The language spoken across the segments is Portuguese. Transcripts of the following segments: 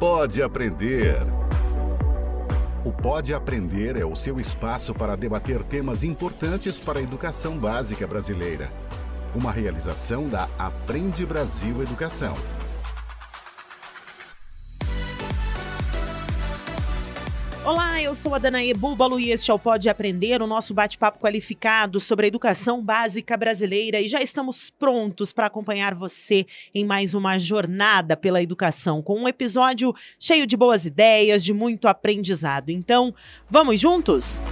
Pode Aprender. O Pode Aprender é o seu espaço para debater temas importantes para a educação básica brasileira. Uma realização da Aprende Brasil Educação. Olá, eu sou a Danaê Búbalo e este é o Pode Aprender, o nosso bate-papo qualificado sobre a educação básica brasileira, e já estamos prontos para acompanhar você em mais uma jornada pela educação, com um episódio cheio de boas ideias, de muito aprendizado. Então, vamos juntos?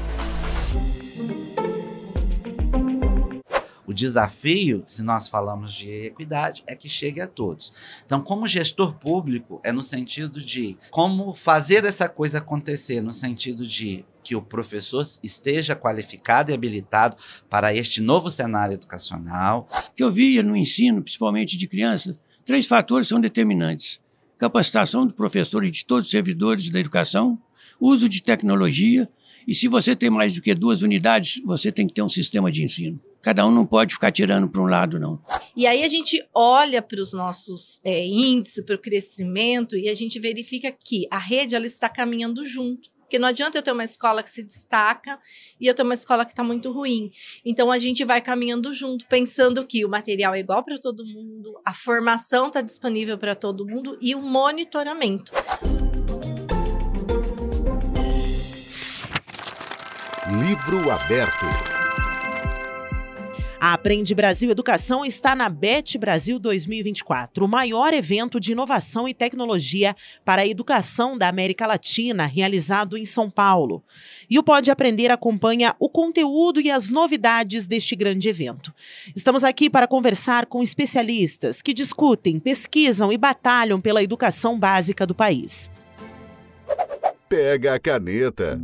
O desafio, se nós falamos de equidade, é que chegue a todos. Então, como gestor público, é no sentido de como fazer essa coisa acontecer, no sentido de que o professor esteja qualificado e habilitado para este novo cenário educacional. O que eu via no ensino, principalmente de crianças, 3 fatores são determinantes: capacitação do professor e de todos os servidores da educação, uso de tecnologia, e se você tem mais do que 2 unidades, você tem que ter um sistema de ensino. Cada um não pode ficar tirando para um lado, não. E aí a gente olha para os nossos índices, para o crescimento, e a gente verifica que a rede ela está caminhando junto. Porque não adianta eu ter uma escola que se destaca e eu ter uma escola que está muito ruim. Então, a gente vai caminhando junto, pensando que o material é igual para todo mundo, a formação está disponível para todo mundo e o monitoramento. Livro aberto. A Aprende Brasil Educação está na BET Brasil 2024, o maior evento de inovação e tecnologia para a educação da América Latina, realizado em São Paulo. E o Pode Aprender acompanha o conteúdo e as novidades deste grande evento. Estamos aqui para conversar com especialistas que discutem, pesquisam e batalham pela educação básica do país. Pega a caneta.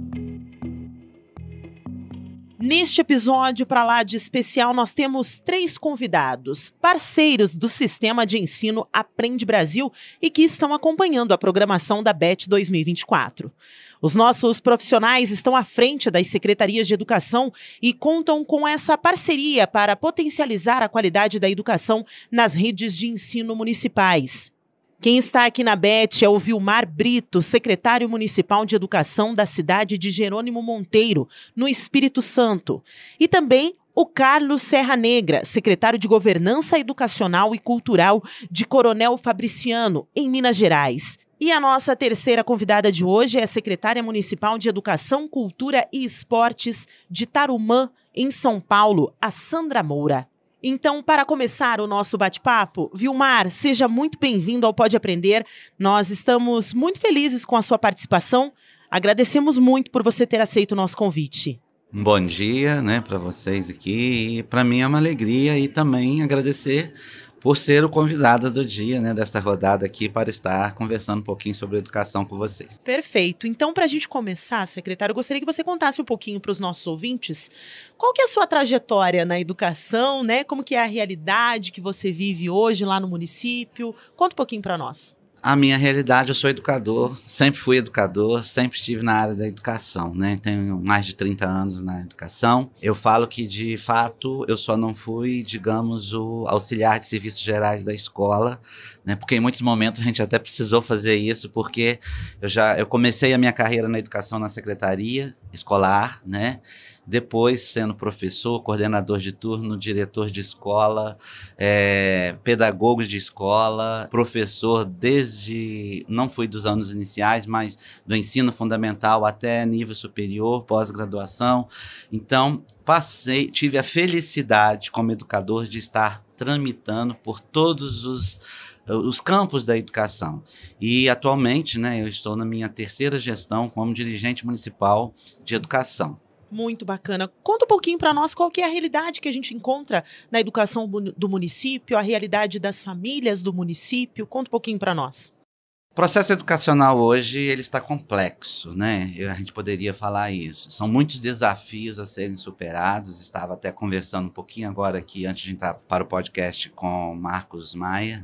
Neste episódio, para lá de especial, nós temos 3 convidados, parceiros do Sistema de Ensino Aprende Brasil e que estão acompanhando a programação da BET 2024. Os nossos profissionais estão à frente das secretarias de educação e contam com essa parceria para potencializar a qualidade da educação nas redes de ensino municipais. Quem está aqui na BET é o Vilmar Brito, secretário municipal de educação da cidade de Jerônimo Monteiro, no Espírito Santo. E também o Carlos Serra Negra, secretário de Governança Educacional e Cultural de Coronel Fabriciano, em Minas Gerais. E a nossa terceira convidada de hoje é a secretária municipal de Educação, Cultura e Esportes de Tarumã, em São Paulo, a Sandra Moura. Então, para começar o nosso bate-papo, Vilmar, seja muito bem-vindo ao Pode Aprender. Nós estamos muito felizes com a sua participação. Agradecemos muito por você ter aceito o nosso convite. Um bom dia, para vocês aqui. E para mim é uma alegria e também agradecer por ser o convidado do dia, desta rodada aqui, para estar conversando um pouquinho sobre educação com vocês. Perfeito. Então, para a gente começar, secretário, eu gostaria que você contasse um pouquinho para os nossos ouvintes qual que é a sua trajetória na educação, como que é a realidade que você vive hoje lá no município. Conta um pouquinho para nós. A minha realidade, eu sou educador, sempre fui educador, sempre estive na área da educação, Tenho mais de 30 anos na educação. Eu falo que, de fato, eu só não fui, digamos, o auxiliar de serviços gerais da escola, porque em muitos momentos a gente até precisou fazer isso, porque eu comecei a minha carreira na educação na secretaria escolar, Depois, sendo professor, coordenador de turno, diretor de escola, pedagogo de escola, professor não fui dos anos iniciais, mas do ensino fundamental até nível superior, pós-graduação. Então, tive a felicidade como educador de estar tramitando por todos os campos da educação. E, atualmente, eu estou na minha 3ª gestão como dirigente municipal de educação. Muito bacana. Conta um pouquinho para nós qual que é a realidade que a gente encontra na educação do município, a realidade das famílias do município. Conta um pouquinho para nós. O processo educacional hoje ele está complexo, A gente poderia falar isso. São muitos desafios a serem superados. Estava até conversando um pouquinho agora aqui, antes de entrar para o podcast, com Marcos Maia,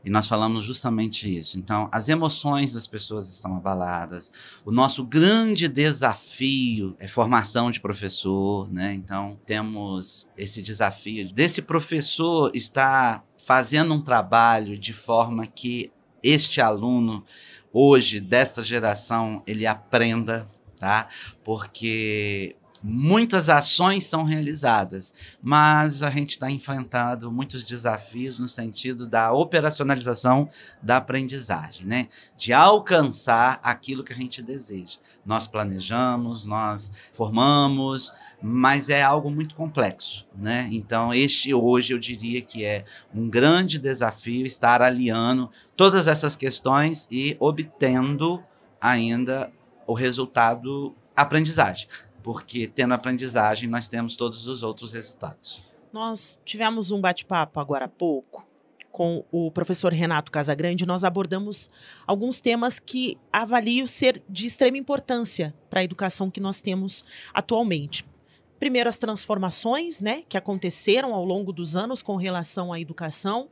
E nós falamos justamente isso. Então, as emoções das pessoas estão abaladas. O nosso grande desafio é formação de professor, Então, temos esse desafio desse professor estar fazendo um trabalho de forma que este aluno, hoje, desta geração, ele aprenda, tá? Porque muitas ações são realizadas, mas a gente está enfrentando muitos desafios no sentido da operacionalização da aprendizagem, né? De alcançar aquilo que a gente deseja. Nós planejamos, nós formamos, mas é algo muito complexo, né? Então, este hoje eu diria que é um grande desafio estar aliando todas essas questões e obtendo ainda o resultado aprendizagem. Porque tendo aprendizagem, nós temos todos os outros resultados. Nós tivemos um bate-papo agora há pouco com o professor Renato Casagrande. Nós abordamos alguns temas que avalio ser de extrema importância para a educação que nós temos atualmente. Primeiro, as transformações, né, que aconteceram ao longo dos anos com relação à educação.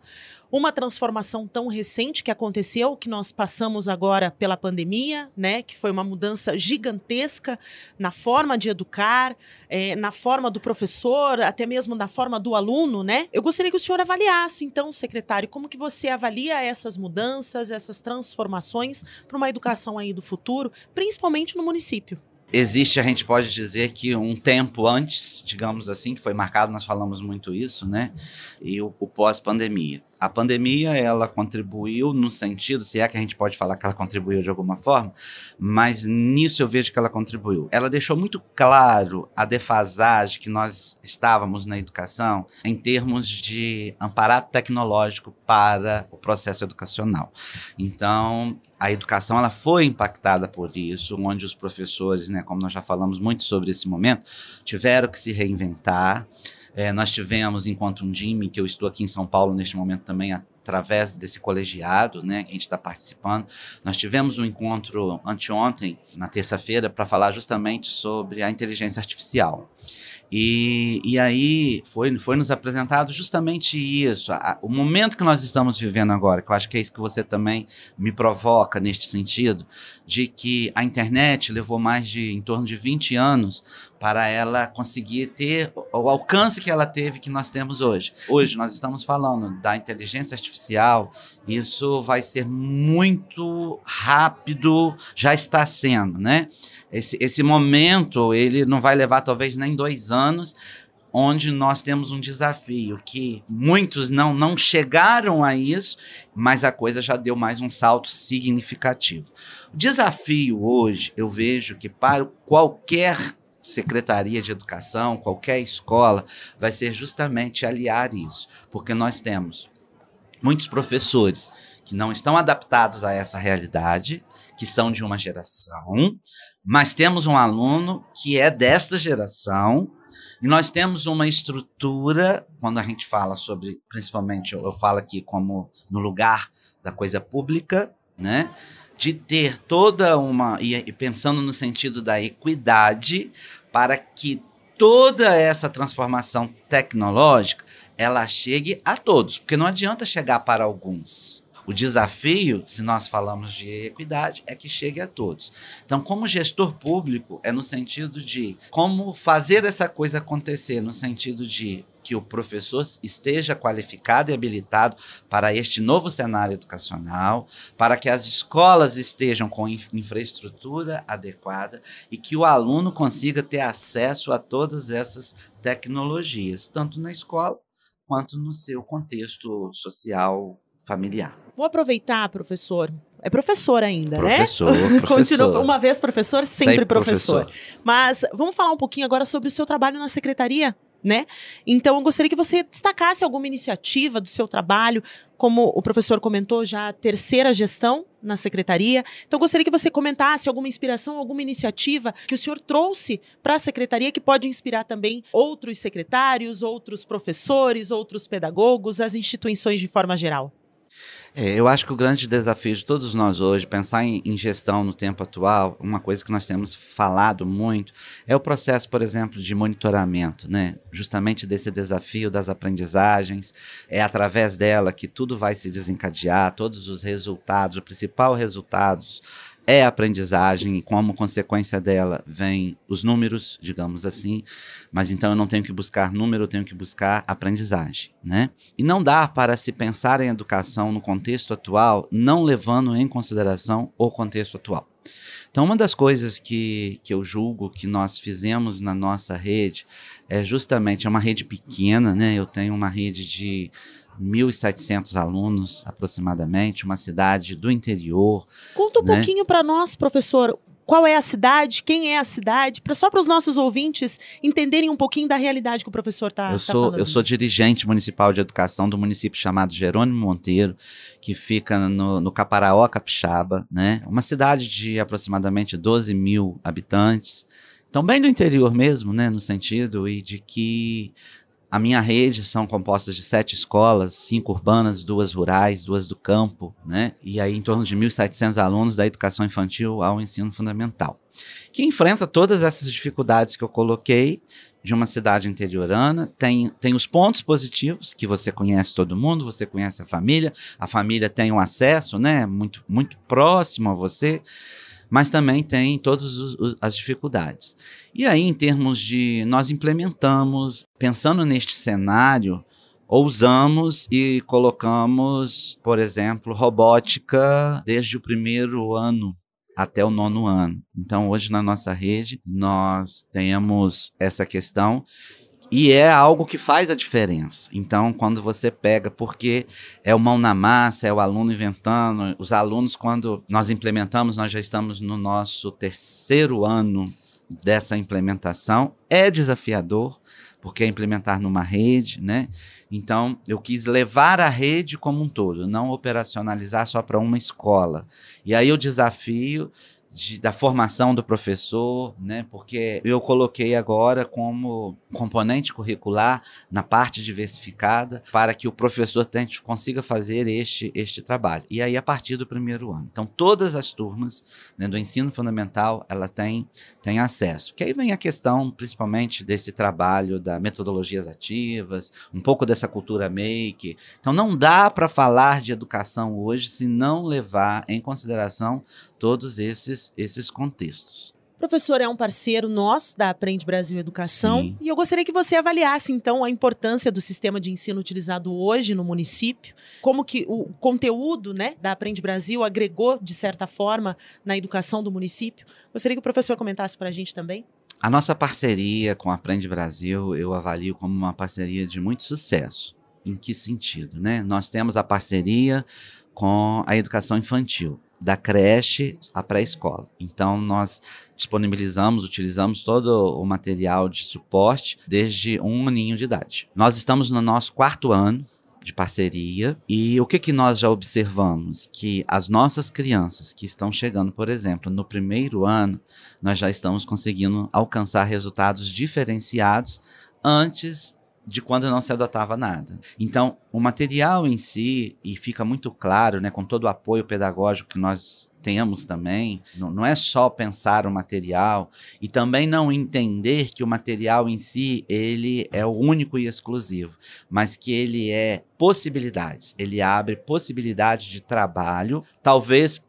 Uma transformação tão recente que aconteceu, que nós passamos agora pela pandemia, né, que foi uma mudança gigantesca na forma de educar, na forma do professor, até mesmo na forma do aluno, né? Eu gostaria que o senhor avaliasse, então, secretário, como que você avalia essas mudanças, essas transformações para uma educação aí do futuro, principalmente no município? Existe, a gente pode dizer que um tempo antes, digamos assim, que foi marcado, nós falamos muito isso, né? E o pós-pandemia. A pandemia, ela contribuiu no sentido, se é que a gente pode falar que ela contribuiu de alguma forma, mas nisso eu vejo que ela contribuiu. Ela deixou muito claro a defasagem que nós estávamos na educação em termos de amparato tecnológico para o processo educacional. Então, a educação ela foi impactada por isso, onde os professores, né, como nós já falamos muito sobre esse momento, tiveram que se reinventar. Nós tivemos Encontro Undime, que eu estou aqui em São Paulo neste momento também, através desse colegiado, né, que a gente está participando. Nós tivemos um encontro anteontem, na terça-feira, para falar justamente sobre a inteligência artificial. E aí foi nos apresentado justamente isso, o momento que nós estamos vivendo agora, que eu acho que é isso que você também me provoca neste sentido, de que a internet levou em torno de 20 anos para ela conseguir ter o alcance que ela teve, que nós temos hoje. Hoje nós estamos falando da inteligência artificial, isso vai ser muito rápido, já está sendo, né? Esse momento, ele não vai levar talvez nem 2 anos, onde nós temos um desafio que muitos não chegaram a isso, mas a coisa já deu mais um salto significativo. O desafio hoje, eu vejo que para qualquer secretaria de educação, qualquer escola, vai ser justamente aliar isso, porque nós temos muitos professores que não estão adaptados a essa realidade, que são de uma geração, mas temos um aluno que é desta geração, e nós temos uma estrutura, quando a gente fala sobre, principalmente, eu falo aqui como no lugar da coisa pública, né, de ter toda e pensando no sentido da equidade, para que toda essa transformação tecnológica, ela chegue a todos, porque não adianta chegar para alguns. O desafio, se nós falamos de equidade, é que chegue a todos. Então, como gestor público, é no sentido de como fazer essa coisa acontecer, no sentido de que o professor esteja qualificado e habilitado para este novo cenário educacional, para que as escolas estejam com infraestrutura adequada e que o aluno consiga ter acesso a todas essas tecnologias, tanto na escola quanto no seu contexto social familiar. Vou aproveitar, professor. É professor ainda, professor, né? Professor. Continua uma vez professor, sempre professor. Professor. Mas vamos falar um pouquinho agora sobre o seu trabalho na secretaria, né? Então, eu gostaria que você destacasse alguma iniciativa do seu trabalho, como o professor comentou, já a 3ª gestão na secretaria. Então, eu gostaria que você comentasse alguma inspiração, alguma iniciativa que o senhor trouxe para a secretaria que pode inspirar também outros secretários, outros professores, outros pedagogos, as instituições de forma geral. Eu acho que o grande desafio de todos nós hoje, pensar em gestão no tempo atual, uma coisa que nós temos falado muito, é o processo, por exemplo, de monitoramento, né? Justamente desse desafio das aprendizagens, é através dela que tudo vai se desencadear, todos os resultados, o principal resultado é a aprendizagem e como consequência dela vem os números, digamos assim, mas então eu não tenho que buscar número, eu tenho que buscar aprendizagem, né? E não dá para se pensar em educação no contexto contexto atual, não levando em consideração o contexto atual. Então, uma das coisas que eu julgo que nós fizemos na nossa rede é justamente, é uma rede pequena, né? Eu tenho uma rede de 1.700 alunos, aproximadamente, uma cidade do interior. Conta um pouquinho para nós, professor, qual é a cidade, quem é a cidade, só para os nossos ouvintes entenderem um pouquinho da realidade que o professor está falando. Eu sou dirigente municipal de educação do município chamado Jerônimo Monteiro, que fica no Caparaó, Capixaba, né? Uma cidade de aproximadamente 12 mil habitantes, então bem do interior mesmo, né? No sentido e de que a minha rede são compostas de 7 escolas, 5 urbanas, 2 rurais, 2 do campo, né? E aí em torno de 1.700 alunos da educação infantil ao ensino fundamental, que enfrenta todas essas dificuldades que eu coloquei de uma cidade interiorana. Tem os pontos positivos, que você conhece todo mundo, você conhece a família tem um acesso, né, muito, muito próximo a você, mas também tem todas as dificuldades. E aí, em termos de... Nós implementamos, pensando neste cenário, ousamos e colocamos, por exemplo, robótica desde o primeiro ano até o 9º ano. Então, hoje, na nossa rede, nós temos essa questão e é algo que faz a diferença. Então, quando você pega, porque é o mão na massa, é o aluno inventando, os alunos, quando nós implementamos, nós já estamos no nosso 3º ano dessa implementação, é desafiador, porque é implementar numa rede, né? Então, eu quis levar a rede como um todo, não operacionalizar só para uma escola. E aí o desafio da formação do professor, né? Porque eu coloquei agora como componente curricular na parte diversificada para que o professor consiga fazer este trabalho. E aí a partir do 1º ano. Então todas as turmas, né, do ensino fundamental, ela tem acesso. Que aí vem a questão principalmente desse trabalho das metodologias ativas, um pouco dessa cultura make. Então não dá para falar de educação hoje se não levar em consideração todos esses contextos. O professor é um parceiro nosso da Aprende Brasil Educação. Sim. E eu gostaria que você avaliasse, então, a importância do sistema de ensino utilizado hoje no município, como que o conteúdo, né, da Aprende Brasil agregou, de certa forma, na educação do município. Gostaria que o professor comentasse para a gente também. A nossa parceria com a Aprende Brasil, eu avalio como uma parceria de muito sucesso. Em que sentido, né? Nós temos a parceria com a educação infantil, da creche à pré-escola. Então, nós utilizamos todo o material de suporte desde 1 aninho de idade. Nós estamos no nosso 4º ano de parceria e o que nós já observamos? Que as nossas crianças que estão chegando, por exemplo, no 1º ano, nós já estamos conseguindo alcançar resultados diferenciados antes de quando não se adotava nada. Então, o material em si, e fica muito claro, né, com todo o apoio pedagógico que nós temos também, não é só pensar o material e também não entender que o material em si, ele é o único e exclusivo, mas que ele é possibilidades, ele abre possibilidades de trabalho, talvez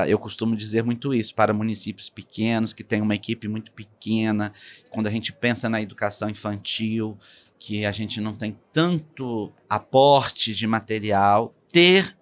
eu costumo dizer muito isso, para municípios pequenos, que têm uma equipe muito pequena, quando a gente pensa na educação infantil, que a gente não tem tanto aporte de material, ter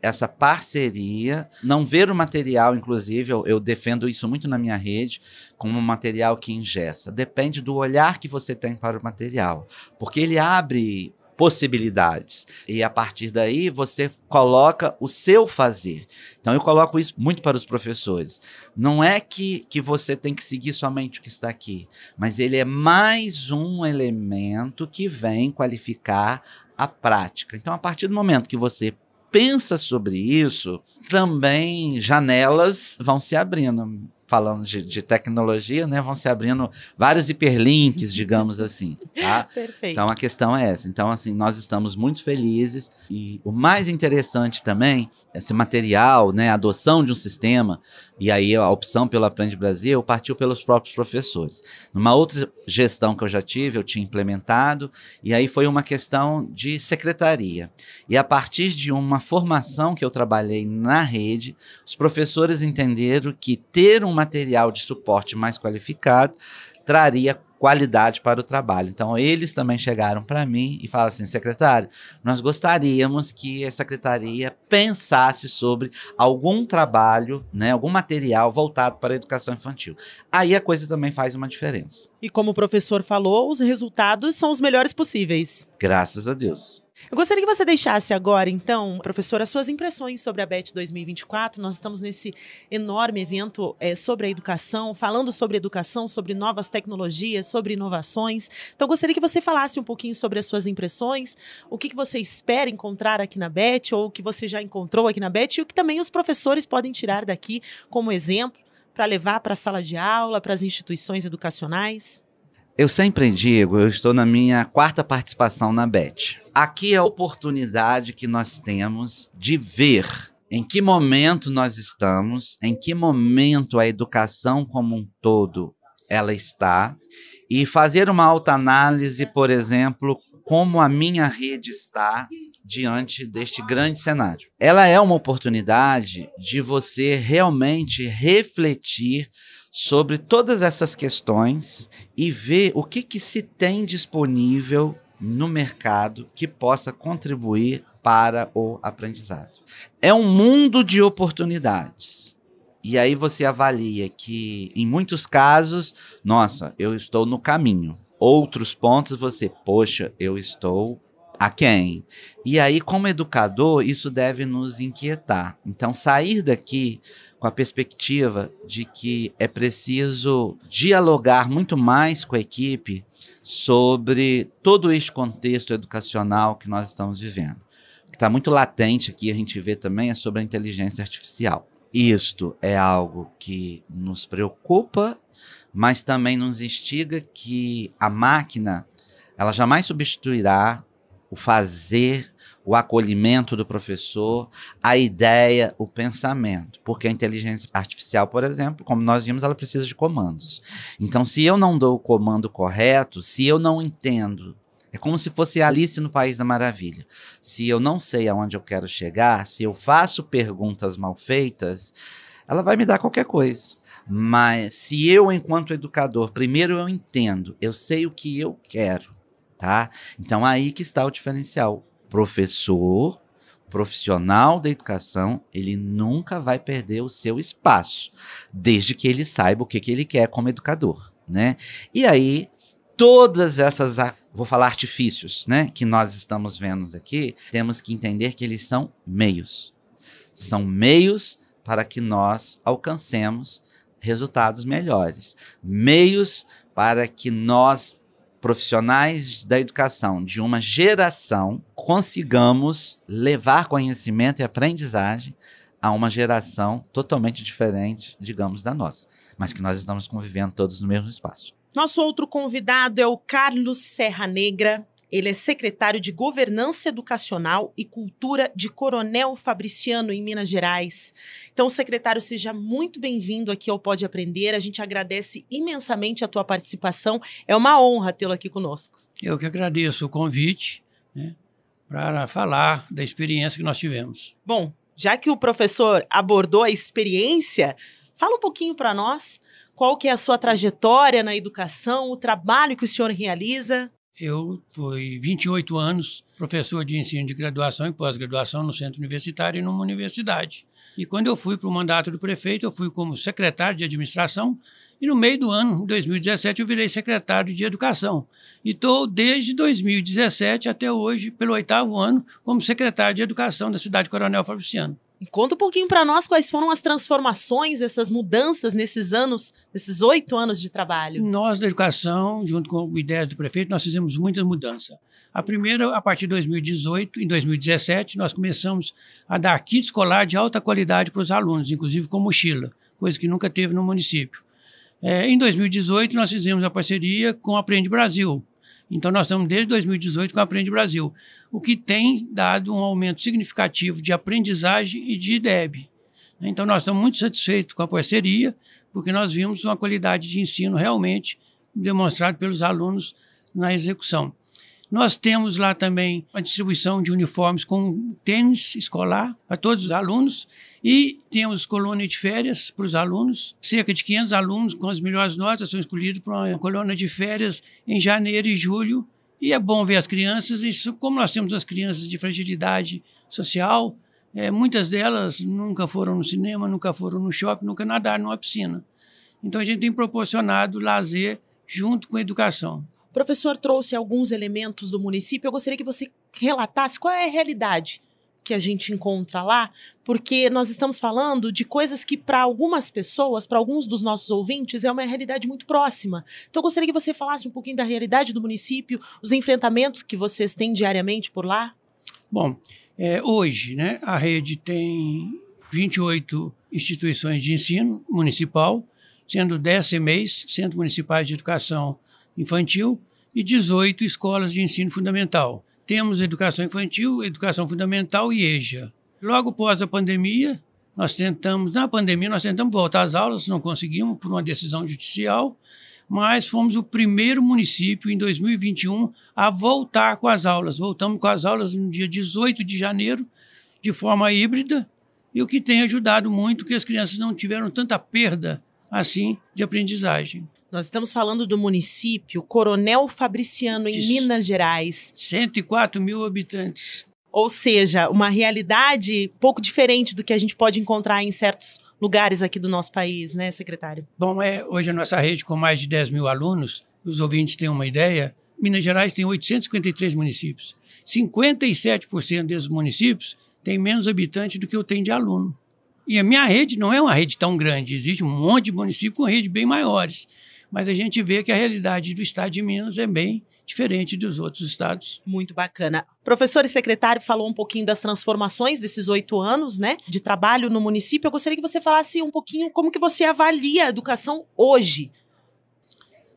essa parceria, não ver o material, inclusive, eu defendo isso muito na minha rede, como um material que engessa. Depende do olhar que você tem para o material, porque ele abre possibilidades. E a partir daí você coloca o seu fazer. Então eu coloco isso muito para os professores. Não é que você tem que seguir somente o que está aqui, mas ele é mais um elemento que vem qualificar a prática. Então, a partir do momento que você pensa sobre isso, também janelas vão se abrindo. Falando de tecnologia, né, vão se abrindo vários hiperlinks, digamos assim. Tá? Perfeito. Então, a questão é essa. Então, assim, nós estamos muito felizes e o mais interessante também, esse material, né, a adoção de um sistema, e aí a opção pelo Aprende Brasil partiu pelos próprios professores. Numa outra gestão que eu já tive, eu tinha implementado, e aí foi uma questão de secretaria. E a partir de uma formação que eu trabalhei na rede, os professores entenderam que ter um material de suporte mais qualificado traria qualidade para o trabalho. Então, eles também chegaram para mim e falaram assim, secretário, nós gostaríamos que a secretaria pensasse sobre algum trabalho, né, algum material voltado para a educação infantil. Aí a coisa também faz uma diferença. E como o professor falou, os resultados são os melhores possíveis. Graças a Deus. Eu gostaria que você deixasse agora, então, professor, as suas impressões sobre a BET 2024. Nós estamos nesse enorme evento sobre a educação, falando sobre educação, sobre novas tecnologias, sobre inovações. Então, eu gostaria que você falasse um pouquinho sobre as suas impressões, o que você espera encontrar aqui na BET, ou o que você já encontrou aqui na BET, e o que também os professores podem tirar daqui como exemplo para levar para a sala de aula, para as instituições educacionais. Eu sempre digo, eu estou na minha 4ª participação na BET. Aqui é a oportunidade que nós temos de ver em que momento nós estamos, em que momento a educação como um todo ela está, e fazer uma autoanálise, por exemplo, como a minha rede está diante deste grande cenário. Ela é uma oportunidade de você realmente refletir sobre todas essas questões e ver o que se tem disponível no mercado que possa contribuir para o aprendizado. É um mundo de oportunidades. E aí você avalia que, em muitos casos, nossa, eu estou no caminho. Outros pontos você, poxa, eu estou aquém. E aí, como educador, isso deve nos inquietar. Então, sair daqui com a perspectiva de que é preciso dialogar muito mais com a equipe sobre todo este contexto educacional que nós estamos vivendo. O que está muito latente aqui, a gente vê também, é sobre a inteligência artificial. Isto é algo que nos preocupa, mas também nos instiga que a máquina, ela jamais substituirá o fazer, o acolhimento do professor, a ideia, o pensamento. Porque a inteligência artificial, por exemplo, como nós vimos, ela precisa de comandos. Então, se eu não dou o comando correto, se eu não entendo, é como se fosse Alice no País da Maravilha. Se eu não sei aonde eu quero chegar, se eu faço perguntas mal feitas, ela vai me dar qualquer coisa. Mas se eu, enquanto educador, primeiro eu entendo, eu sei o que eu quero, tá? Então, aí que está o diferencial. Professor, profissional da educação, ele nunca vai perder o seu espaço, desde que ele saiba o que ele quer como educador, né? E aí, todas essas, vou falar artifícios, né, que nós estamos vendo aqui, temos que entender que eles são meios. São meios para que nós alcancemos resultados melhores. Meios para que nós, profissionais da educação de uma geração, consigamos levar conhecimento e aprendizagem a uma geração totalmente diferente, digamos, da nossa, mas que nós estamos convivendo todos no mesmo espaço. Nosso outro convidado é o Carlos Serra Negra. Ele é secretário de Governança Educacional e Cultura de Coronel Fabriciano, em Minas Gerais. Então, secretário, seja muito bem-vindo aqui ao Pode Aprender. A gente agradece imensamente a tua participação. É uma honra tê-lo aqui conosco. Eu que agradeço o convite, né, para falar da experiência que nós tivemos. Bom, já que o professor abordou a experiência, fala um pouquinho para nós qual que é a sua trajetória na educação, o trabalho que o senhor realiza. Eu fui 28 anos professor de ensino de graduação e pós-graduação no centro universitário e numa universidade. E quando eu fui para o mandato do prefeito, eu fui como secretário de administração e no meio do ano, em 2017, eu virei secretário de educação. E estou desde 2017 até hoje, pelo 8º ano, como secretário de educação da cidade de Coronel Fabriciano. E conta um pouquinho para nós quais foram as transformações, essas mudanças nesses anos, nesses 8 anos de trabalho. Nós, da educação, junto com ideias do prefeito, nós fizemos muitas mudanças. A primeira, a partir de 2018, em 2017, nós começamos a dar kit escolar de alta qualidade para os alunos, inclusive com mochila, coisa que nunca teve no município. Em 2018, nós fizemos a parceria com o Aprende Brasil. Então, nós estamos desde 2018 com o Aprende Brasil, o que tem dado um aumento significativo de aprendizagem e de IDEB. Então, nós estamos muito satisfeitos com a parceria, porque nós vimos uma qualidade de ensino realmente demonstrada pelos alunos na execução. Nós temos lá também a distribuição de uniformes com tênis escolar para todos os alunos e temos colônia de férias para os alunos. Cerca de 500 alunos com as melhores notas são escolhidos para uma colônia de férias em janeiro e julho. E é bom ver as crianças, e como nós temos as crianças de fragilidade social, muitas delas nunca foram no cinema, nunca foram no shopping, nunca nadaram numa piscina. Então a gente tem proporcionado lazer junto com a educação. O professor trouxe alguns elementos do município, eu gostaria que você relatasse qual é a realidade que a gente encontra lá, porque nós estamos falando de coisas que para algumas pessoas, para alguns dos nossos ouvintes, é uma realidade muito próxima. Então eu gostaria que você falasse um pouquinho da realidade do município, os enfrentamentos que vocês têm diariamente por lá. Bom, hoje, né, a rede tem 28 instituições de ensino municipal, sendo 10 CMEIs, Centros Municipais de Educação Infantil, e 18 escolas de ensino fundamental. Temos educação infantil, educação fundamental e EJA. Logo após a pandemia, nós tentamos voltar às aulas, não conseguimos por uma decisão judicial, mas fomos o primeiro município em 2021 a voltar com as aulas. Voltamos com as aulas no dia 18 de janeiro, de forma híbrida, e o que tem ajudado muito que as crianças não tiveram tanta perda assim de aprendizagem. Nós estamos falando do município Coronel Fabriciano, em Minas Gerais. 104 mil habitantes. Ou seja, uma realidade pouco diferente do que a gente pode encontrar em certos lugares aqui do nosso país, né, secretário? Bom, hoje a nossa rede com mais de 10 mil alunos, os ouvintes têm uma ideia, Minas Gerais tem 853 municípios. 57% desses municípios têm menos habitantes do que eu tenho de aluno. E a minha rede não é uma rede tão grande, existe um monte de municípios com redes bem maiores. Mas a gente vê que a realidade do estado de Minas é bem diferente dos outros estados. Muito bacana. Professor e secretário falou um pouquinho das transformações desses 8 anos, né, de trabalho no município. Eu gostaria que você falasse um pouquinho como que você avalia a educação hoje.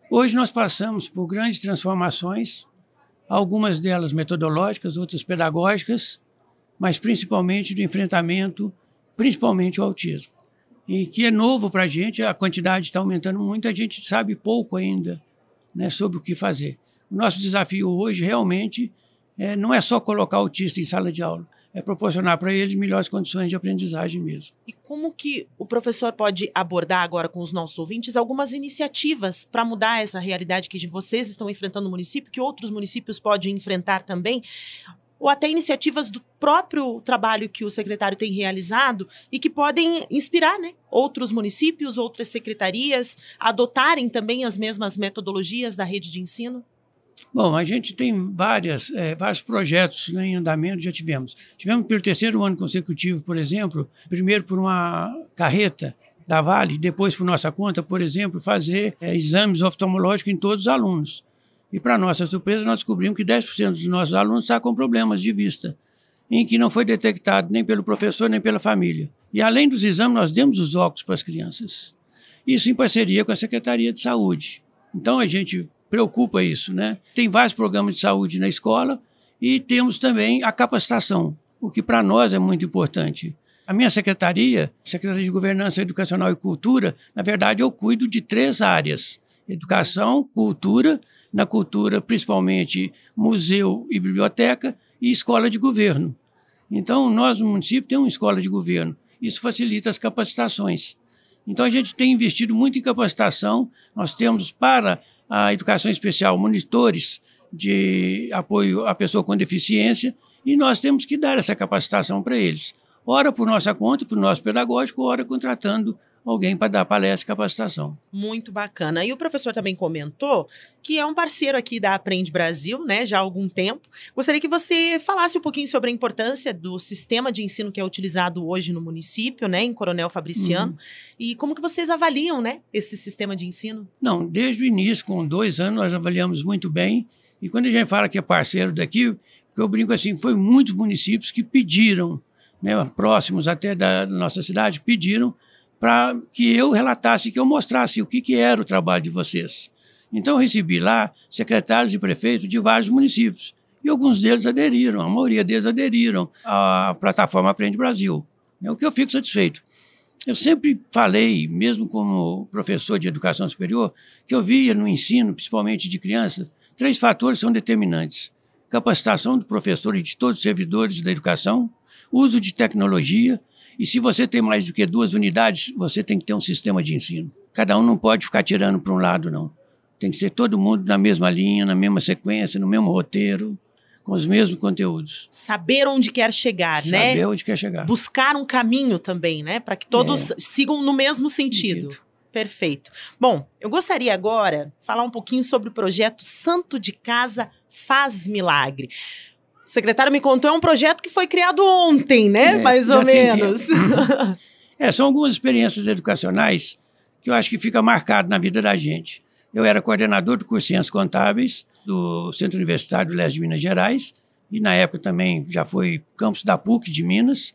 Hoje nós passamos por grandes transformações, algumas delas metodológicas, outras pedagógicas, mas principalmente do enfrentamento, principalmente o autismo. E que é novo para a gente, a quantidade está aumentando muito, a gente sabe pouco ainda, né, sobre o que fazer. O nosso desafio hoje realmente não é só colocar autista em sala de aula, é proporcionar para eles melhores condições de aprendizagem mesmo. E como que o professor pode abordar agora com os nossos ouvintes algumas iniciativas para mudar essa realidade que vocês estão enfrentando no município, que outros municípios podem enfrentar também? Ou até iniciativas do próprio trabalho que o secretário tem realizado e que podem inspirar, né, outros municípios, outras secretarias a adotarem também as mesmas metodologias da rede de ensino? Bom, a gente tem vários projetos, né, em andamento, já tivemos. Tivemos pelo 3º ano consecutivo, por exemplo, primeiro por uma carreta da Vale, depois por nossa conta, por exemplo, fazer exames oftalmológicos em todos os alunos. E, para nossa surpresa, nós descobrimos que 10% dos nossos alunos estão com problemas de vista, em que não foi detectado nem pelo professor, nem pela família. E, além dos exames, nós demos os óculos para as crianças. Isso em parceria com a Secretaria de Saúde. Então, a gente preocupa isso, né? Tem vários programas de saúde na escola e temos também a capacitação, o que para nós é muito importante. A minha Secretaria de Governança Educacional e Cultura, na verdade, eu cuido de 3 áreas: educação, cultura, na cultura principalmente museu e biblioteca e escola de governo. Então, nós no município temos uma escola de governo. Isso facilita as capacitações. Então, a gente tem investido muito em capacitação. Nós temos para a educação especial monitores de apoio à pessoa com deficiência e nós temos que dar essa capacitação para eles. Ora por nossa conta, por nosso pedagógico, ora contratando alguém para dar palestra e capacitação. Muito bacana. E o professor também comentou que é um parceiro aqui da Aprende Brasil, né, já há algum tempo. Gostaria que você falasse um pouquinho sobre a importância do sistema de ensino que é utilizado hoje no município, né, em Coronel Fabriciano, e como que vocês avaliam, né, esse sistema de ensino? Não, desde o início, com 2 anos, nós avaliamos muito bem. E quando a gente fala que é parceiro daqui, eu brinco assim, foi muitos municípios que pediram, né, próximos até da nossa cidade, pediram para que eu relatasse, que eu mostrasse o que era o trabalho de vocês. Então, eu recebi lá secretários e prefeitos de vários municípios. E alguns deles aderiram, a maioria deles aderiram à plataforma Aprende Brasil. É o que eu fico satisfeito. Eu sempre falei, mesmo como professor de educação superior, que eu via no ensino, principalmente de crianças, 3 fatores são determinantes. capacitação do professor e de todos os servidores da educação, uso de tecnologia, e se você tem mais do que 2 unidades, você tem que ter um sistema de ensino. Cada um não pode ficar tirando para um lado, não. Tem que ser todo mundo na mesma linha, na mesma sequência, no mesmo roteiro, com os mesmos conteúdos. Saber onde quer chegar, né? Saber onde quer chegar. Buscar um caminho também, né? Para que todos sigam no mesmo sentido. Perfeito. Bom, eu gostaria agora de falar um pouquinho sobre o projeto Santo de Casa Faz Milagre. O secretário me contou, é um projeto que foi criado ontem, né? Mais ou menos. São algumas experiências educacionais que eu acho que fica marcado na vida da gente. Eu era coordenador do curso de Ciências Contábeis do Centro Universitário do Leste de Minas Gerais e na época também já foi campus da PUC de Minas,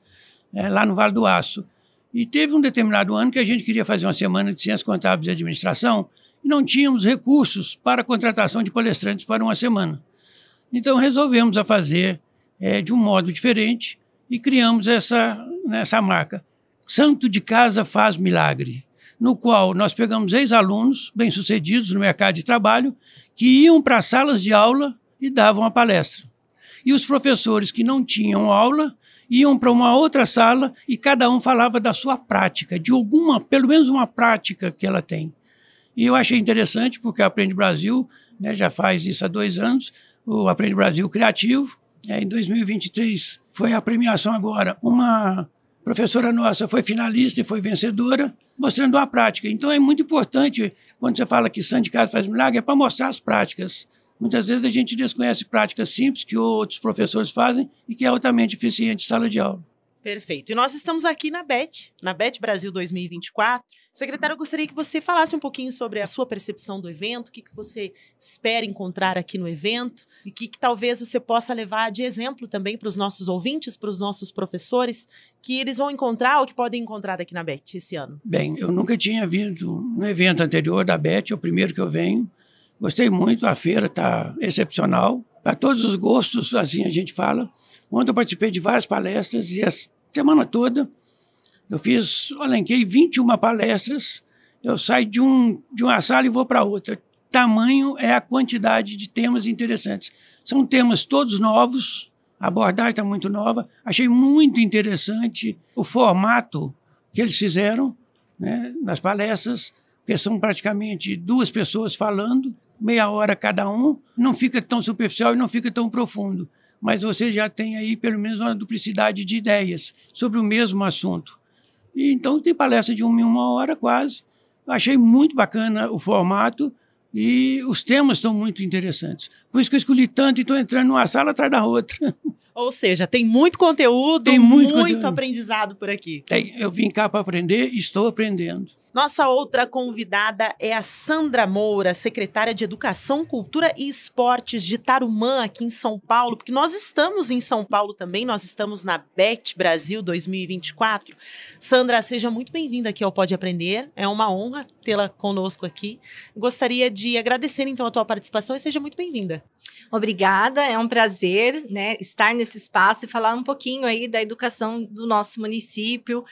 lá no Vale do Aço. E teve um determinado ano que a gente queria fazer uma semana de Ciências Contábeis e Administração e não tínhamos recursos para a contratação de palestrantes para uma semana. Então resolvemos a fazer de um modo diferente e criamos essa marca. Santo de Casa Faz Milagre, no qual nós pegamos ex-alunos bem-sucedidos no mercado de trabalho que iam para as salas de aula e davam a palestra. E os professores que não tinham aula iam para uma outra sala e cada um falava da sua prática, de pelo menos uma prática que ela tem. E eu achei interessante porque a Aprende Brasil já faz isso há 2 anos, o Aprende Brasil Criativo. Em 2023 foi a premiação agora, uma professora nossa foi finalista e foi vencedora, mostrando a prática. Então é muito importante, quando você fala que Santo de Casa Faz Milagre, é para mostrar as práticas. Muitas vezes a gente desconhece práticas simples que outros professores fazem e que é altamente eficiente em sala de aula. Perfeito. E nós estamos aqui na BET Brasil 2024. Secretário, eu gostaria que você falasse um pouquinho sobre a sua percepção do evento, o que você espera encontrar aqui no evento e o que talvez você possa levar de exemplo também para os nossos ouvintes, para os nossos professores, que eles vão encontrar ou que podem encontrar aqui na BET esse ano. Bem, eu nunca tinha vindo no evento anterior da BET, é o primeiro que eu venho. Gostei muito, a feira está excepcional. Para todos os gostos, assim a gente fala. Ontem eu participei de várias palestras e a semana toda eu elenquei 21 palestras. Eu saio de uma sala e vou para outra. Tamanho é a quantidade de temas interessantes. São temas todos novos, a abordagem está muito nova. Achei muito interessante o formato que eles fizeram, nas palestras, porque são praticamente 2 pessoas falando, meia hora cada um, não fica tão superficial e não fica tão profundo, mas você já tem aí pelo menos uma duplicidade de ideias sobre o mesmo assunto. E então tem palestra de 1 hora quase. Eu achei muito bacana o formato e os temas estão muito interessantes. Por isso que eu escolhi tanto e estou entrando numa sala atrás da outra. Ou seja, tem muito conteúdo, tem muito aprendizado por aqui. Eu vim cá para aprender e estou aprendendo. Nossa outra convidada é a Sandra Moura, secretária de Educação, Cultura e Esportes de Tarumã, aqui em São Paulo, porque nós estamos em São Paulo também, nós estamos na BET Brasil 2024. Sandra, seja muito bem-vinda aqui ao Pode Aprender, é uma honra tê-la conosco aqui. Gostaria de agradecer, então, a tua participação e seja muito bem-vinda. Obrigada, é um prazer, estar nesse espaço e falar um pouquinho aí da educação do nosso município,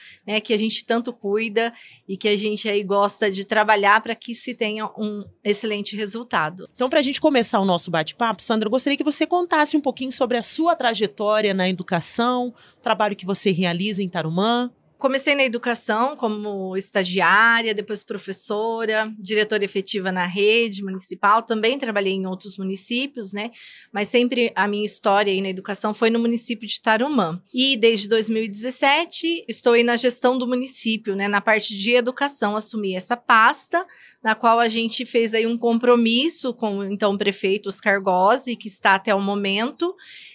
que a gente tanto cuida e que a gente aí gosta de trabalhar para que se tenha um excelente resultado. Então, para a gente começar o nosso bate-papo, Sandra, eu gostaria que você contasse um pouquinho sobre a sua trajetória na educação, o trabalho que você realiza em Tarumã. Comecei na educação como estagiária, depois professora, diretora efetiva na rede municipal. Também trabalhei em outros municípios, mas sempre a minha história aí na educação foi no município de Tarumã. E desde 2017 estou aí na gestão do município, na parte de educação. Assumi essa pasta, na qual a gente fez aí um compromisso com o então prefeito Oscar Gozzi, que está até o momento,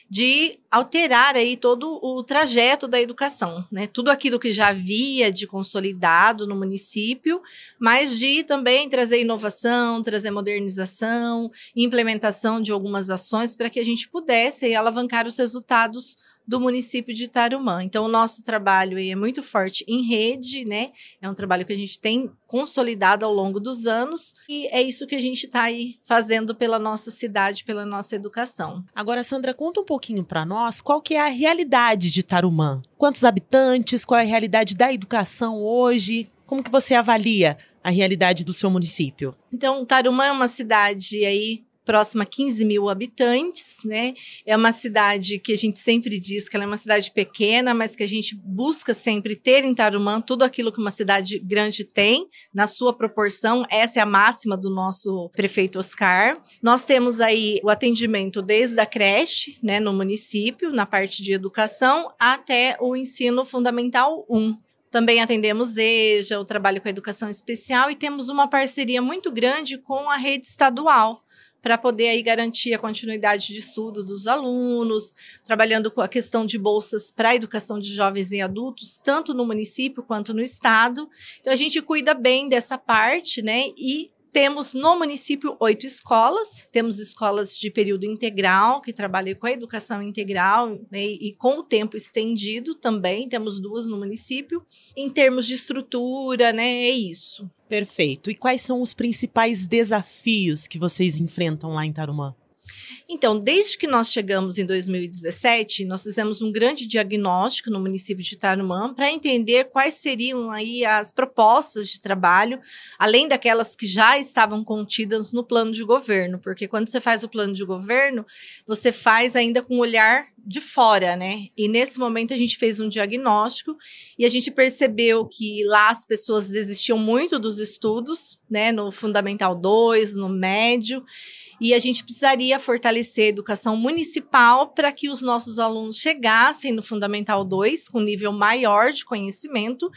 de alterar aí todo o trajeto da educação, Tudo aquilo que já havia de consolidado no município, mas de também trazer inovação, trazer modernização, implementação de algumas ações para que a gente pudesse aí alavancar os resultados do município de Tarumã. Então, o nosso trabalho aí é muito forte em rede, É um trabalho que a gente tem consolidado ao longo dos anos e é isso que a gente está aí fazendo pela nossa cidade, pela nossa educação. Agora, Sandra, conta um pouquinho para nós qual que é a realidade de Tarumã. Quantos habitantes, qual é a realidade da educação hoje? Como que você avalia a realidade do seu município? Então, Tarumã é uma cidade aí próxima a 15 mil habitantes, né? É uma cidade que a gente sempre diz que ela é uma cidade pequena, mas que a gente busca sempre ter em Tarumã tudo aquilo que uma cidade grande tem, na sua proporção. Essa é a máxima do nosso prefeito Oscar. Nós temos aí o atendimento desde a creche, né, no município, na parte de educação, até o ensino fundamental 1. Também atendemos EJA, o trabalho com a educação especial, e temos uma parceria muito grande com a rede estadual, para poder aí garantir a continuidade de estudo dos alunos, trabalhando com a questão de bolsas para a educação de jovens e adultos, tanto no município quanto no estado. Então, a gente cuida bem dessa parte, né? E temos no município 8 escolas, temos escolas de período integral, que trabalham com a educação integral, né, e com o tempo estendido também, temos 2 no município. Em termos de estrutura, né, é isso. Perfeito. E quais são os principais desafios que vocês enfrentam lá em Tarumã? Então, desde que nós chegamos em 2017, nós fizemos um grande diagnóstico no município de Tarumã para entender quais seriam aí as propostas de trabalho, além daquelas que já estavam contidas no plano de governo, porque quando você faz o plano de governo, você faz ainda com o olhar de fora, né? E nesse momento a gente fez um diagnóstico e a gente percebeu que lá as pessoas desistiam muito dos estudos, né? No Fundamental 2, no médio. E a gente precisaria fortalecer a educação municipal para que os nossos alunos chegassem no Fundamental 2 com nível maior de conhecimento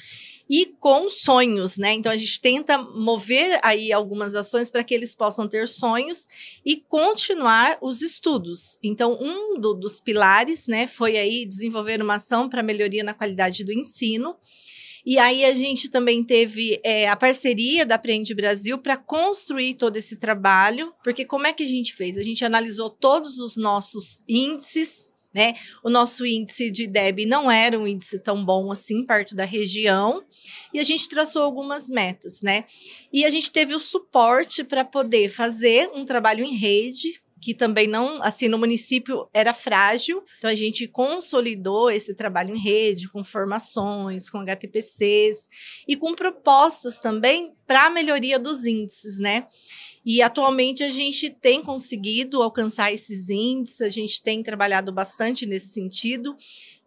e com sonhos, né? Então, a gente tenta mover aí algumas ações para que eles possam ter sonhos e continuar os estudos. Então, um dos pilares, né, foi aí desenvolver uma ação para melhoria na qualidade do ensino. E aí a gente também teve a parceria da Aprende Brasil para construir todo esse trabalho, porque como é que a gente fez? A gente analisou todos os nossos índices, né? O nosso índice de DEB não era um índice tão bom assim, perto da região, e a gente traçou algumas metas, né? E a gente teve o suporte para poder fazer um trabalho em rede, que também não, assim, no município era frágil, então a gente consolidou esse trabalho em rede, com formações, com HTPCs e com propostas também para a melhoria dos índices, né? E atualmente a gente tem conseguido alcançar esses índices, a gente tem trabalhado bastante nesse sentido,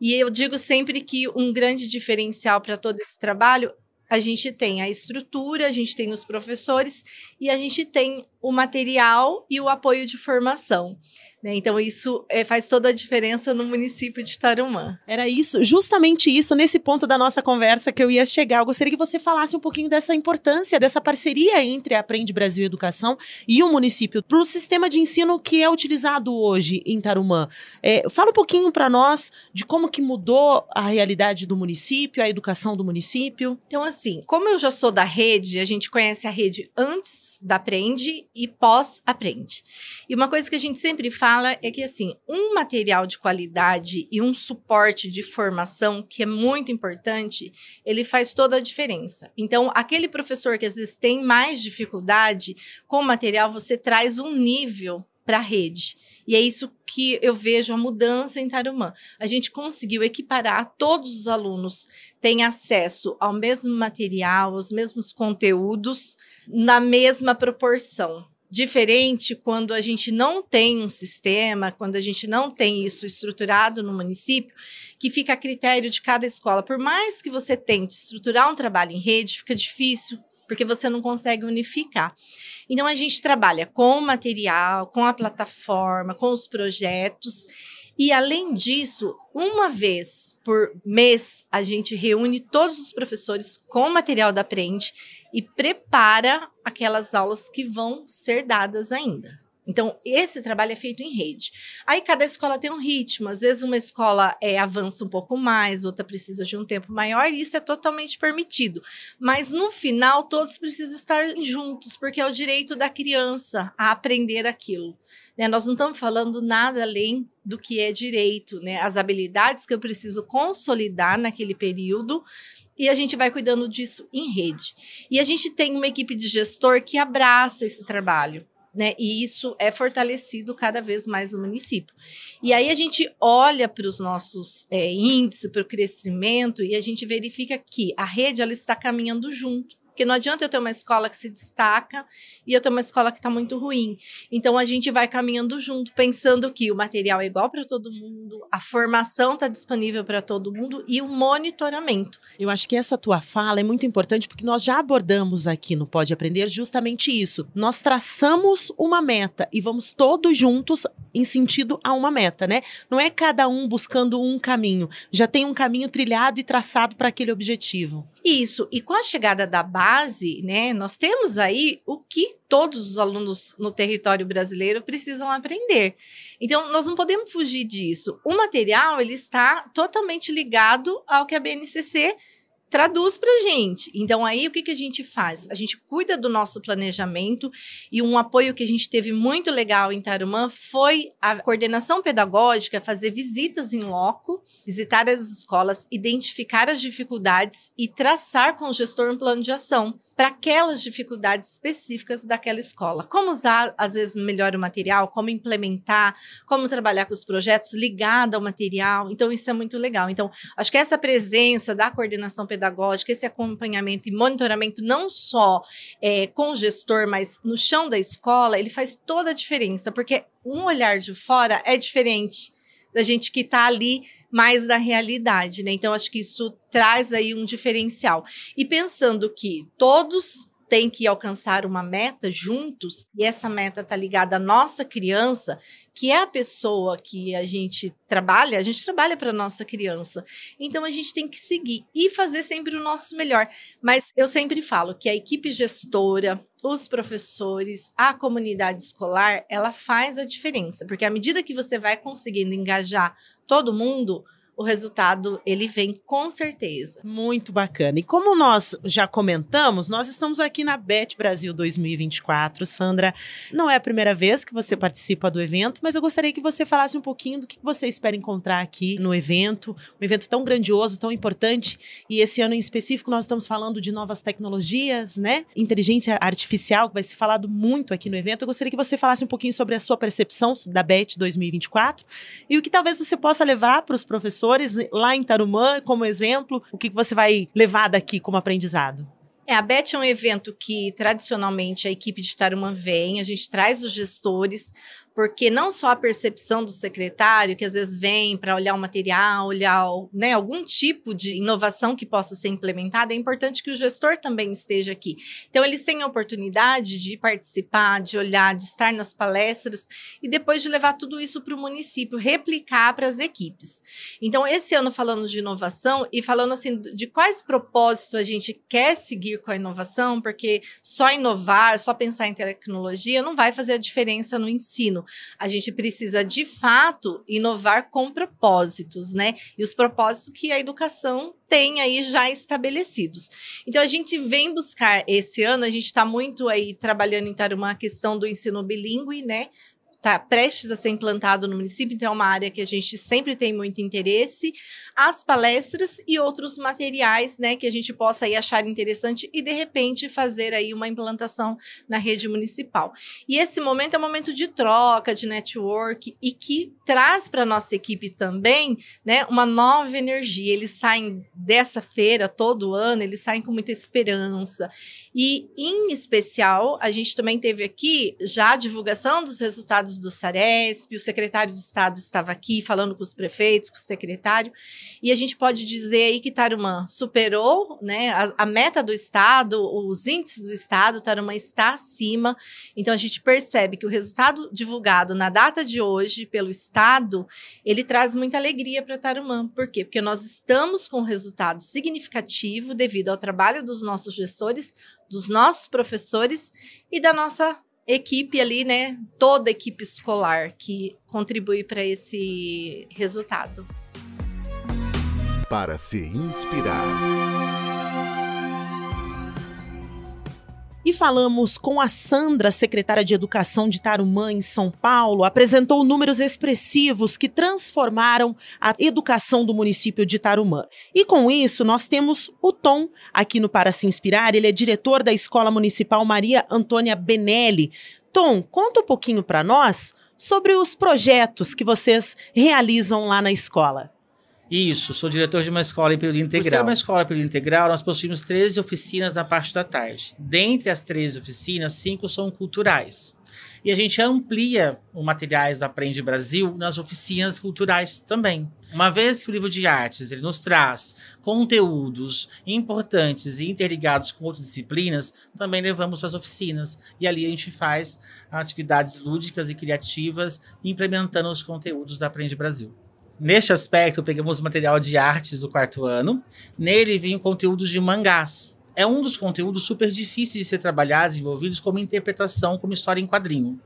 e eu digo sempre que um grande diferencial para todo esse trabalho, a gente tem a estrutura, a gente tem os professores e a gente tem o material e o apoio de formação, né? Então, isso faz toda a diferença no município de Tarumã. Era isso, justamente isso, nesse ponto da nossa conversa que eu ia chegar. Eu gostaria que você falasse um pouquinho dessa importância, dessa parceria entre a Aprende Brasil Educação e o município, para o sistema de ensino que é utilizado hoje em Tarumã. Fala um pouquinho para nós de como que mudou a realidade do município, a educação do município. Então, assim, como eu já sou da rede, a gente conhece a rede antes da Aprende e pós-Aprende. E uma coisa que a gente sempre fala é que, assim, um material de qualidade e um suporte de formação, que é muito importante, ele faz toda a diferença. Então, aquele professor que às vezes tem mais dificuldade com o material, você traz um nível para a rede. E é isso que eu vejo a mudança em Tarumã. A gente conseguiu equiparar, todos os alunos têm acesso ao mesmo material, aos mesmos conteúdos, na mesma proporção. Diferente quando a gente não tem um sistema, quando a gente não tem isso estruturado no município, que fica a critério de cada escola. Por mais que você tente estruturar um trabalho em rede, fica difícil, porque você não consegue unificar. Então, a gente trabalha com o material, com a plataforma, com os projetos. E, além disso, uma vez por mês, a gente reúne todos os professores com o material da Aprende e prepara aquelas aulas que vão ser dadas ainda. Então, esse trabalho é feito em rede. Aí, cada escola tem um ritmo. Às vezes, uma escola avança um pouco mais, outra precisa de um tempo maior, e isso é totalmente permitido. Mas, no final, todos precisam estar juntos, porque é o direito da criança a aprender aquilo. Né? Nós não estamos falando nada além do que é direito, né? As habilidades que eu preciso consolidar naquele período, e a gente vai cuidando disso em rede. E a gente tem uma equipe de gestor que abraça esse trabalho, né? E isso é fortalecido cada vez mais no município. E aí a gente olha para os nossos índices, para o crescimento, e a gente verifica que a rede ela está caminhando junto. Porque não adianta eu ter uma escola que se destaca e eu ter uma escola que está muito ruim. Então, a gente vai caminhando junto, pensando que o material é igual para todo mundo, a formação está disponível para todo mundo e o monitoramento. Eu acho que essa tua fala é muito importante porque nós já abordamos aqui no Pode Aprender justamente isso. Nós traçamos uma meta e vamos todos juntos em sentido a uma meta, né? Não é cada um buscando um caminho, já tem um caminho trilhado e traçado para aquele objetivo. Isso, e com a chegada da base, né, nós temos aí o que todos os alunos no território brasileiro precisam aprender. Então, nós não podemos fugir disso. O material, ele está totalmente ligado ao que a BNCC traduz para a gente. Então, aí, o que a gente faz? A gente cuida do nosso planejamento e um apoio que a gente teve muito legal em Tarumã foi a coordenação pedagógica, fazer visitas em loco, visitar as escolas, identificar as dificuldades e traçar com o gestor um plano de ação para aquelas dificuldades específicas daquela escola. Como usar, às vezes, melhor o material, como implementar, como trabalhar com os projetos ligados ao material. Então, isso é muito legal. Então, acho que essa presença da coordenação pedagógica, esse acompanhamento e monitoramento, não só com o gestor, mas no chão da escola, ele faz toda a diferença, porque um olhar de fora é diferente da gente que está ali mais da realidade, né? Então, acho que isso traz aí um diferencial. E pensando que todos têm que alcançar uma meta juntos, e essa meta está ligada à nossa criança, que é a pessoa que a gente trabalha para a nossa criança. Então, a gente tem que seguir e fazer sempre o nosso melhor. Mas eu sempre falo que a equipe gestora, os professores, a comunidade escolar, ela faz a diferença. Porque à medida que você vai conseguindo engajar todo mundo, o resultado, ele vem com certeza. Muito bacana. E como nós já comentamos, nós estamos aqui na BET Brasil 2024. Sandra, não é a primeira vez que você participa do evento, mas eu gostaria que você falasse um pouquinho do que você espera encontrar aqui no evento, um evento tão grandioso, tão importante, e esse ano em específico nós estamos falando de novas tecnologias, né? Inteligência artificial, que vai ser falado muito aqui no evento. Eu gostaria que você falasse um pouquinho sobre a sua percepção da BET 2024 e o que talvez você possa levar para os professores lá em Tarumã, como exemplo, o que você vai levar daqui como aprendizado? A BET é um evento que, tradicionalmente, a equipe de Tarumã vem, a gente traz os gestores, porque não só a percepção do secretário, que às vezes vem para olhar o material, olhar, né, algum tipo de inovação que possa ser implementada, é importante que o gestor também esteja aqui. Então, eles têm a oportunidade de participar, de olhar, de estar nas palestras e depois de levar tudo isso para o município, replicar para as equipes. Então, esse ano, falando de inovação e falando assim de quais propósitos a gente quer seguir com a inovação, porque só inovar, só pensar em tecnologia não vai fazer a diferença no ensino. A gente precisa, de fato, inovar com propósitos, né? E os propósitos que a educação tem aí já estabelecidos. Então, a gente vem buscar esse ano, a gente está muito aí trabalhando em Tarumã a questão do ensino bilíngue, né? Está prestes a ser implantado no município, então é uma área que a gente sempre tem muito interesse. As palestras e outros materiais, né, que a gente possa aí achar interessante e, de repente, fazer aí uma implantação na rede municipal. E esse momento é um momento de troca, de network e que traz para a nossa equipe também, né, uma nova energia. Eles saem dessa feira todo ano, eles saem com muita esperança. E, em especial, a gente também teve aqui já a divulgação dos resultados do Saresp, o secretário de Estado estava aqui falando com os prefeitos, com o secretário, e a gente pode dizer aí que Tarumã superou, né, a meta do Estado, os índices do Estado, Tarumã está acima, então a gente percebe que o resultado divulgado na data de hoje pelo Estado, ele traz muita alegria para Tarumã. Por quê? Porque nós estamos com um resultado significativo devido ao trabalho dos nossos gestores, dos nossos professores e da nossa equipe ali, né? Toda a equipe escolar que contribui para esse resultado. Para se inspirar. E falamos com a Sandra, secretária de Educação de Tarumã, em São Paulo, apresentou números expressivos que transformaram a educação do município de Tarumã. E com isso, nós temos o Tom aqui no Para Se Inspirar, ele é diretor da Escola Municipal Maria Antônia Benelli. Tom, conta um pouquinho para nós sobre os projetos que vocês realizam lá na escola. Isso, sou diretor de uma escola em período integral. Por ser uma escola em período integral, nós possuímos 13 oficinas na parte da tarde. Dentre as 13 oficinas, 5 são culturais. E a gente amplia os materiais da Aprende Brasil nas oficinas culturais também. Uma vez que o livro de artes ele nos traz conteúdos importantes e interligados com outras disciplinas, também levamos para as oficinas. E ali a gente faz atividades lúdicas e criativas, implementando os conteúdos da Aprende Brasil. Neste aspecto, pegamos o material de artes do 4º ano. Nele vinham conteúdos de mangás. É um dos conteúdos super difíceis de ser trabalhados e envolvidos como interpretação, como história em quadrinho.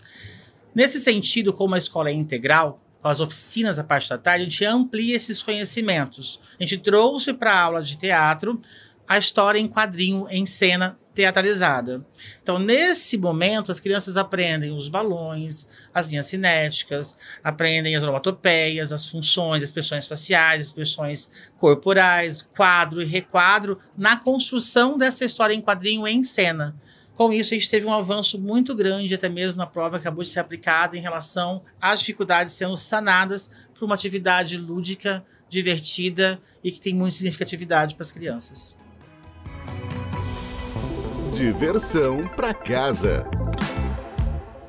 Nesse sentido, como a escola é integral, com as oficinas da parte da tarde, a gente amplia esses conhecimentos. A gente trouxe para a aula de teatro a história em quadrinho, em cena teatralizada. Então, nesse momento, as crianças aprendem os balões, as linhas cinéticas, aprendem as onomatopeias, as funções, as expressões faciais, as expressões corporais, quadro e requadro, na construção dessa história em quadrinho em cena. Com isso, a gente teve um avanço muito grande, até mesmo na prova que acabou de ser aplicada em relação às dificuldades sendo sanadas por uma atividade lúdica, divertida e que tem muita significatividade para as crianças. Diversão para casa.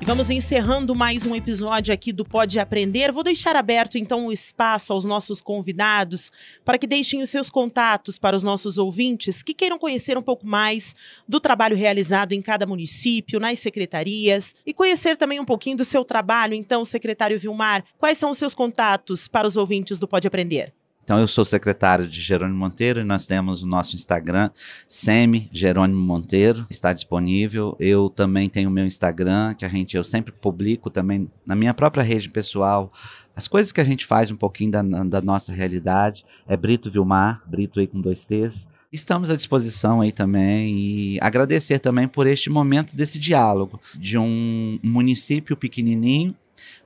E vamos encerrando mais um episódio aqui do Pode Aprender. Vou deixar aberto, então, o espaço aos nossos convidados para que deixem os seus contatos para os nossos ouvintes que queiram conhecer um pouco mais do trabalho realizado em cada município, nas secretarias e conhecer também um pouquinho do seu trabalho. Então, secretário Vilmar, quais são os seus contatos para os ouvintes do Pode Aprender? Então, eu sou secretário de Jerônimo Monteiro e nós temos o nosso Instagram, SEMI Jerônimo Monteiro, está disponível. Eu também tenho o meu Instagram, que eu sempre publico também na minha própria rede pessoal as coisas que a gente faz um pouquinho da nossa realidade. É Brito Vilmar, Brito aí com 2 T's. Estamos à disposição aí também e agradecer também por este momento desse diálogo de um município pequenininho,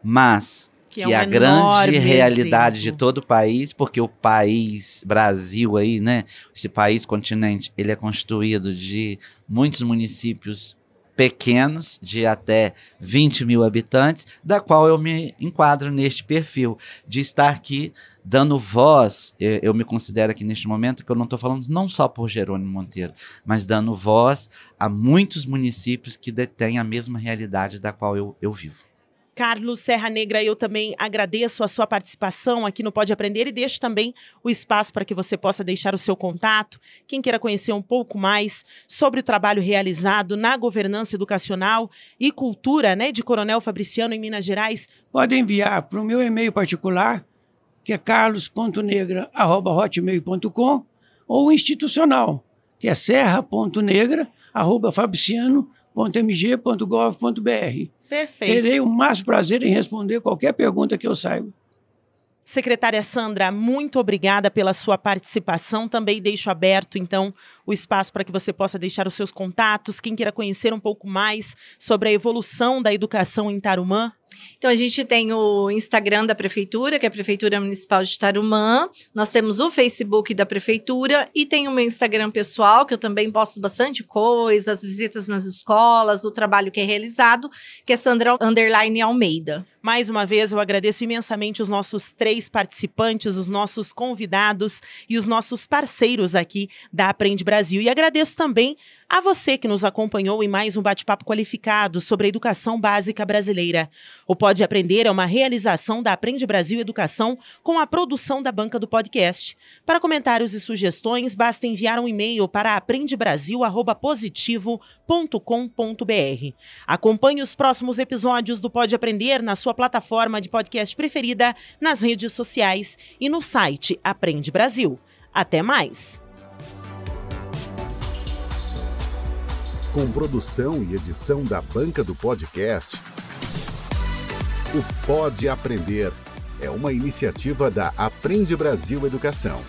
mas que é a grande realidade de todo o país, porque o país Brasil aí, né, esse país continente, ele é constituído de muitos municípios pequenos, de até 20 mil habitantes, da qual eu me enquadro neste perfil, de estar aqui dando voz. Eu me considero aqui neste momento que eu não estou falando não só por Jerônimo Monteiro, mas dando voz a muitos municípios que detêm a mesma realidade da qual eu vivo. Carlos Serra Negra, eu também agradeço a sua participação aqui no Pode Aprender e deixo também o espaço para que você possa deixar o seu contato. Quem queira conhecer um pouco mais sobre o trabalho realizado na governança educacional e cultura, né, de Coronel Fabriciano em Minas Gerais. Pode enviar para o meu e-mail particular, que é carlos.negra@hotmail.com, ou institucional, que é serra.negra@fabriciano.mg.gov.br. Perfeito. Terei o máximo prazer em responder qualquer pergunta que eu saiba. Secretária Sandra, muito obrigada pela sua participação. Também deixo aberto, então, o espaço para que você possa deixar os seus contatos. Quem queira conhecer um pouco mais sobre a evolução da educação em Tarumã. Então, a gente tem o Instagram da Prefeitura, que é a Prefeitura Municipal de Tarumã. Nós temos o Facebook da Prefeitura e tem o meu Instagram pessoal, que eu também posto bastante coisa, as visitas nas escolas, o trabalho que é realizado, que é Sandra_Almeida. Mais uma vez, eu agradeço imensamente os nossos 3 participantes, os nossos convidados e os nossos parceiros aqui da Aprende Brasil. E agradeço também a você que nos acompanhou em mais um bate-papo qualificado sobre a educação básica brasileira. O Pode Aprender é uma realização da Aprende Brasil Educação com a produção da banca do podcast. Para comentários e sugestões, basta enviar um e-mail para aprendebrasil@positivo.com.br. Acompanhe os próximos episódios do Pode Aprender na sua plataforma de podcast preferida, nas redes sociais e no site Aprende Brasil. Até mais! Com produção e edição da banca do podcast, o Pode Aprender é uma iniciativa da Aprende Brasil Educação.